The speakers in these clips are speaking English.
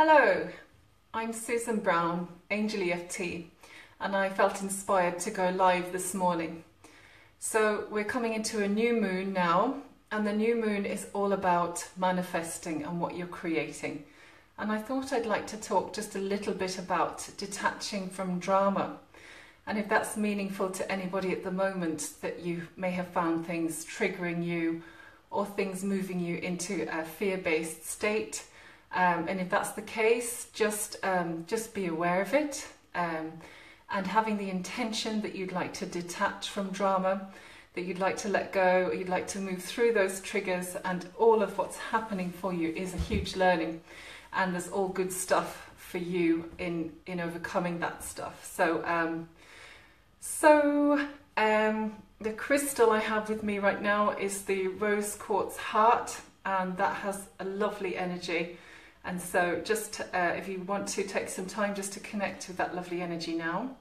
Hello, I'm Susan Browne, Angel EFT, and I felt inspired to go live this morning. So we're coming into a new moon now, and the new moon is all about manifesting and what you're creating. And I thought I'd like to talk just a little bit about detaching from drama. And if that's meaningful to anybody at the moment, that you may have found things triggering you or things moving you into a fear-based state. And if that's the case, just be aware of it, and having the intention that you'd like to detach from drama, that you'd like to let go, you'd like to move through those triggers, and all of what's happening for you is a huge learning, and there's all good stuff for you in overcoming that stuff. The crystal I have with me right now is the rose quartz heart, and that has a lovely energy. And so just if you want to take some time just to connect with that lovely energy now.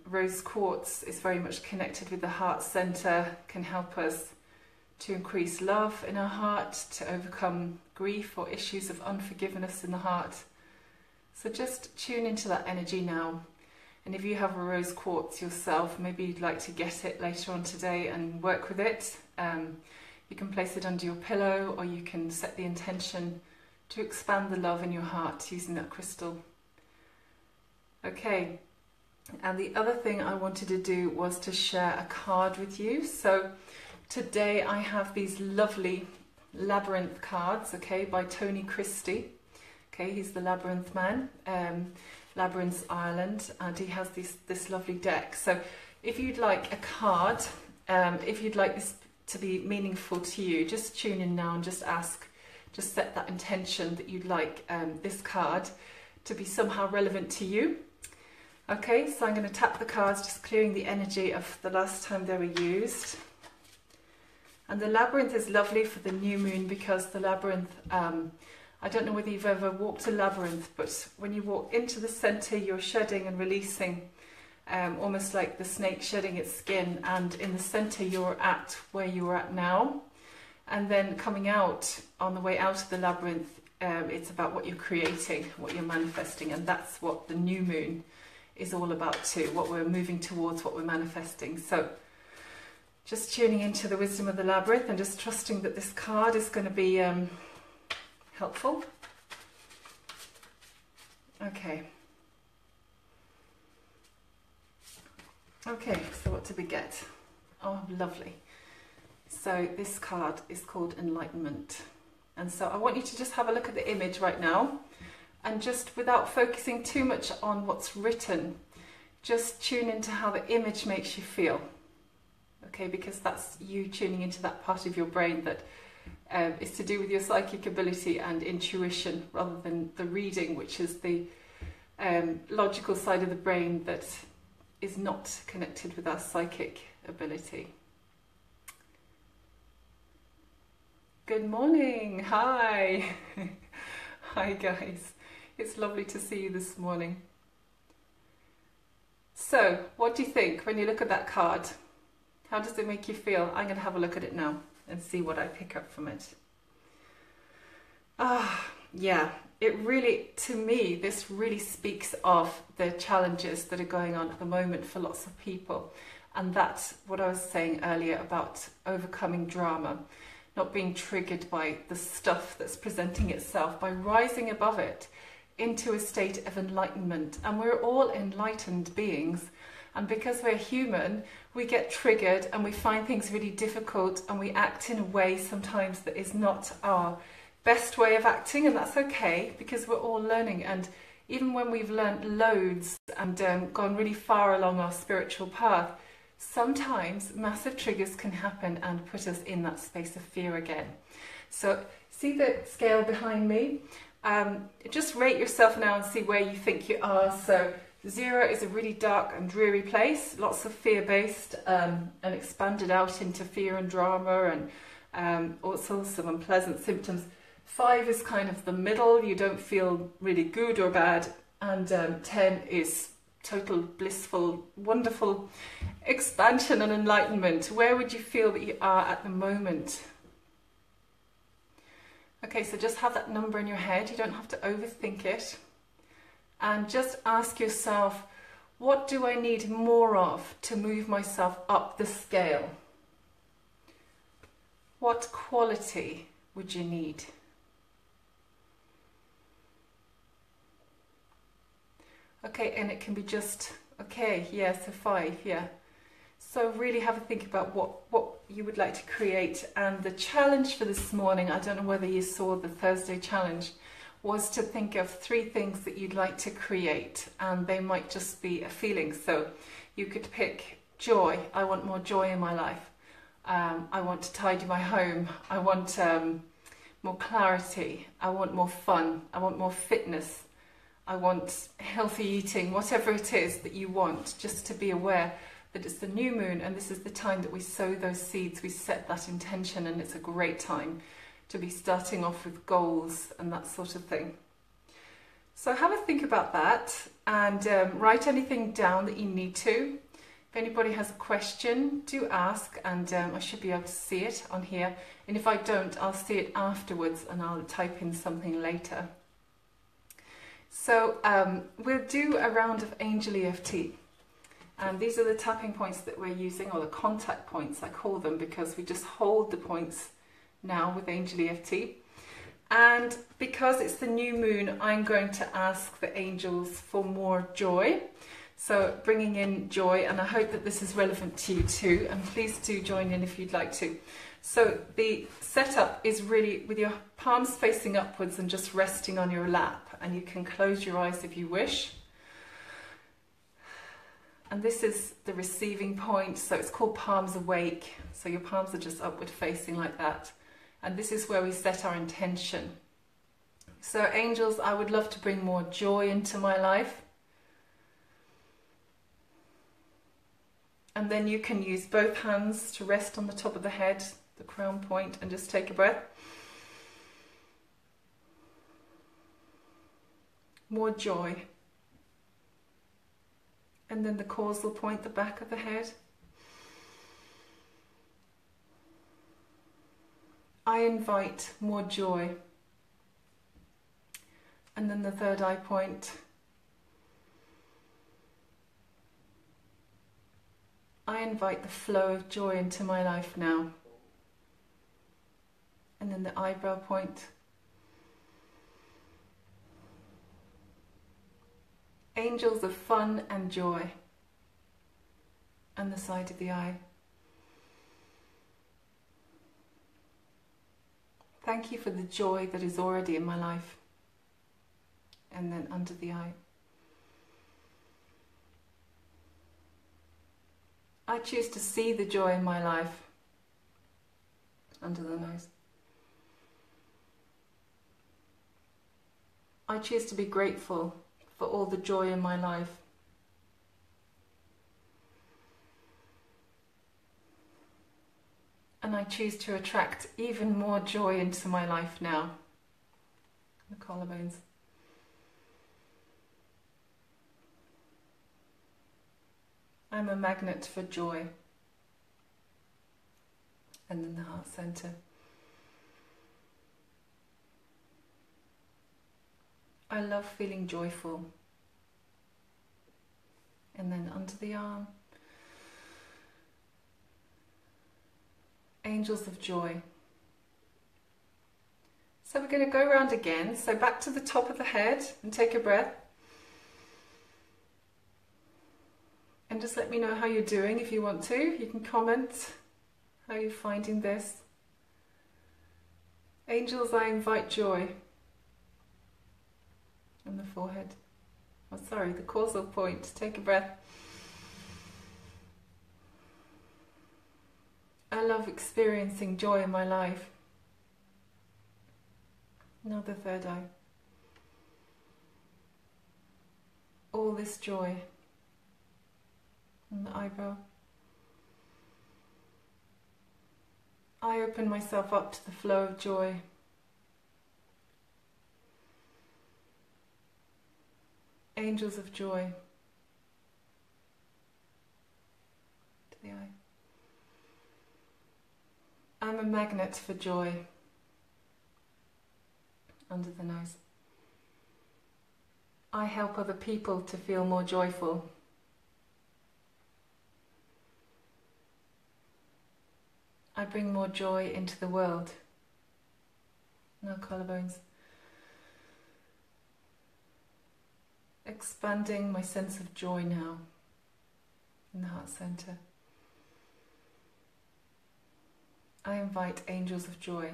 Rose quartz is very much connected with the heart center, can help us to increase love in our heart, to overcome grief or issues of unforgiveness in the heart. So just tune into that energy now. And if you have a rose quartz yourself, maybe you'd like to get it later on today and work with it. You can place it under your pillow, or you can set the intention to expand the love in your heart using that crystal. Okay, and the other thing I wanted to do was to share a card with you. So today I have these lovely labyrinth cards, okay, by Tony Christie. Okay, he's the Labyrinth Man, Labyrinths Ireland, and he has this lovely deck. So if you'd like a card, if you'd like this to be meaningful to you, just tune in now and just set that intention that you'd like this card to be somehow relevant to you. Okay, so I'm going to tap the cards, just clearing the energy of the last time they were used. And the labyrinth is lovely for the new moon, because the labyrinth, I don't know whether you've ever walked a labyrinth, but when you walk into the center, you're shedding and releasing, almost like the snake shedding its skin, and in the center you're at where you are at now. And then coming out, on the way out of the labyrinth, it's about what you're creating, what you're manifesting, and that's what the new moon is all about too, what we're moving towards, what we're manifesting. So just tuning into the wisdom of the labyrinth and just trusting that this card is going to be helpful. Okay, so what did we get? Oh, lovely. So this card is called Enlightenment. And so I want you to just have a look at the image right now, and just without focusing too much on what's written, just tune into how the image makes you feel. Okay, because that's you tuning into that part of your brain that is to do with your psychic ability and intuition, rather than the reading, which is the logical side of the brain that is not connected with our psychic ability. Good morning, hi. Hi guys, it's lovely to see you this morning. So, what do you think when you look at that card? How does it make you feel? I'm going to have a look at it now and see what I pick up from it. Yeah, it really, to me, this really speaks of the challenges that are going on at the moment for lots of people. And that's what I was saying earlier about overcoming drama. Not being triggered by the stuff that's presenting itself, by rising above it into a state of enlightenment. And we're all enlightened beings, and because we're human, we get triggered and we find things really difficult, and we act in a way sometimes that is not our best way of acting, and that's okay, because we're all learning. And even when we've learned loads and gone really far along our spiritual path, sometimes massive triggers can happen and put us in that space of fear again. So see the scale behind me? Just rate yourself now and see where you think you are. So 0 is a really dark and dreary place, lots of fear-based, and expanded out into fear and drama, and also some unpleasant symptoms. 5 is kind of the middle, you don't feel really good or bad, and 10 is total blissful, wonderful expansion and enlightenment. Where would you feel that you are at the moment? Okay, so just have that number in your head. You don't have to overthink it. And just ask yourself, what do I need more of to move myself up the scale? What quality would you need? Okay, and it can be just, okay, yeah, so 5, yeah. So really have a think about what you would like to create. And the challenge for this morning, I don't know whether you saw the Thursday challenge, was to think of 3 things that you'd like to create, and they might just be a feeling. So you could pick joy. I want more joy in my life. I want to tidy my home. I want more clarity. I want more fun. I want more fitness. I want healthy eating, whatever it is that you want, just to be aware that it's the new moon and this is the time that we sow those seeds, we set that intention, and it's a great time to be starting off with goals and that sort of thing. So have a think about that, and write anything down that you need to. If anybody has a question, do ask, and I should be able to see it on here. And if I don't, I'll see it afterwards and I'll type in something later. So we'll do a round of Angel EFT. And these are the tapping points that we're using, or the contact points I call them, because we just hold the points now with Angel EFT. And because it's the new moon, I'm going to ask the angels for more joy. So bringing in joy, and I hope that this is relevant to you too, and please do join in if you'd like to. So the setup is really with your palms facing upwards and just resting on your lap, and you can close your eyes if you wish. And this is the receiving point, so it's called palms awake. So your palms are just upward facing like that. And this is where we set our intention. So angels, I would love to bring more joy into my life. And then you can use both hands to rest on the top of the head, the crown point, and just take a breath. More joy. And then the causal point, the back of the head. I invite more joy. And then the third eye point. I invite the flow of joy into my life now. And then the eyebrow point. Angels of fun and joy. And the side of the eye. Thank you for the joy that is already in my life. And then under the eye. I choose to see the joy in my life. Under the nose. I choose to be grateful for all the joy in my life. And I choose to attract even more joy into my life now. The collarbones. I'm a magnet for joy. And then the heart center. I love feeling joyful. And then under the arm. Angels of joy. So we're going to go around again. So back to the top of the head and take a breath. And just let me know how you're doing if you want to. You can comment how you're finding this. Angels, I invite joy. On the forehead. Oh, sorry, the causal point. Take a breath. I love experiencing joy in my life. Now the third eye. All this joy. And the eyebrow. I open myself up to the flow of joy. Angels of joy. To the eye. I'm a magnet for joy. under the nose. I help other people to feel more joyful. I bring more joy into the world. No collarbones. Expanding my sense of joy now in the heart center. I invite angels of joy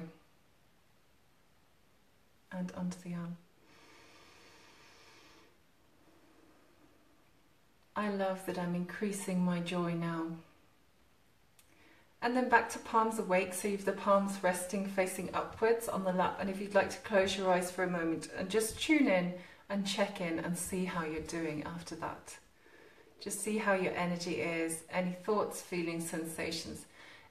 and under the arm. I love that I'm increasing my joy now. And then back to palms awake, so you've the palms resting facing upwards on the lap, and if you'd like to close your eyes for a moment and just tune in and check in and see how you're doing after that. Just see how your energy is, any thoughts, feelings, sensations,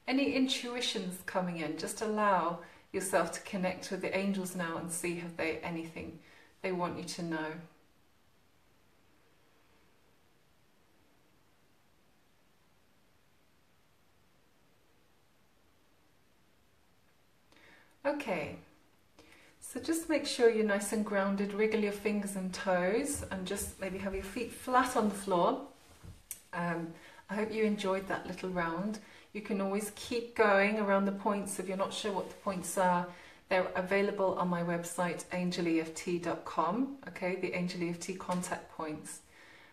any intuitions coming in. Just allow yourself to connect with the angels now and see have they anything they want you to know. Okay, so just make sure you're nice and grounded, wriggle your fingers and toes and just maybe have your feet flat on the floor. I hope you enjoyed that little round. You can always keep going around the points if you're not sure what the points are. They're available on my website, angeleft.com, okay, the Angel EFT contact points.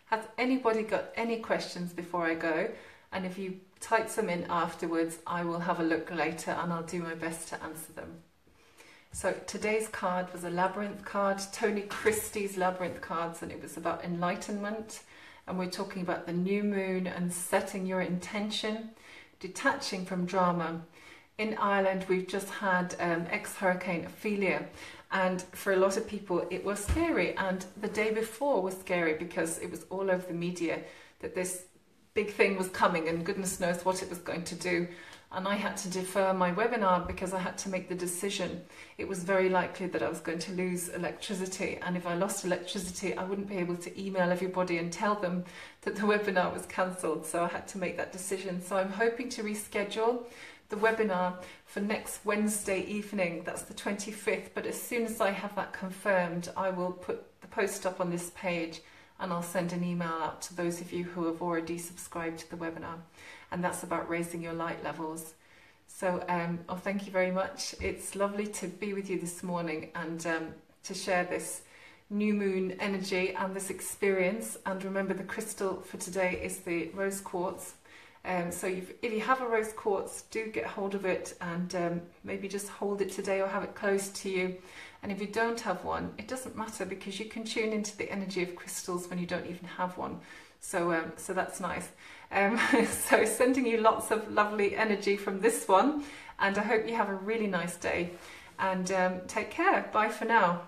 Has anybody got any questions before I go? And if you type them in afterwards, I will have a look later and I'll do my best to answer them. So today's card was a labyrinth card, Tony Christie's labyrinth cards, and it was about enlightenment. And we're talking about the new moon and setting your intention, detaching from drama. In Ireland, we've just had ex-hurricane Ophelia, and for a lot of people it was scary, and the day before was scary because it was all over the media that this big thing was coming and goodness knows what it was going to do. And I had to defer my webinar because I had to make the decision. It was very likely that I was going to lose electricity, and if I lost electricity I wouldn't be able to email everybody and tell them that the webinar was cancelled, so I had to make that decision. So I'm hoping to reschedule the webinar for next Wednesday evening, that's the 25th, but as soon as I have that confirmed I will put the post up on this page and I'll send an email out to those of you who have already subscribed to the webinar, and that's about raising your light levels. So thank you very much. It's lovely to be with you this morning and to share this new moon energy and this experience. And remember, the crystal for today is the rose quartz. So if you have a rose quartz, do get hold of it and maybe just hold it today or have it close to you. And if you don't have one, it doesn't matter because you can tune into the energy of crystals when you don't even have one. So that's nice. So sending you lots of lovely energy from this one, and I hope you have a really nice day and take care. Bye for now.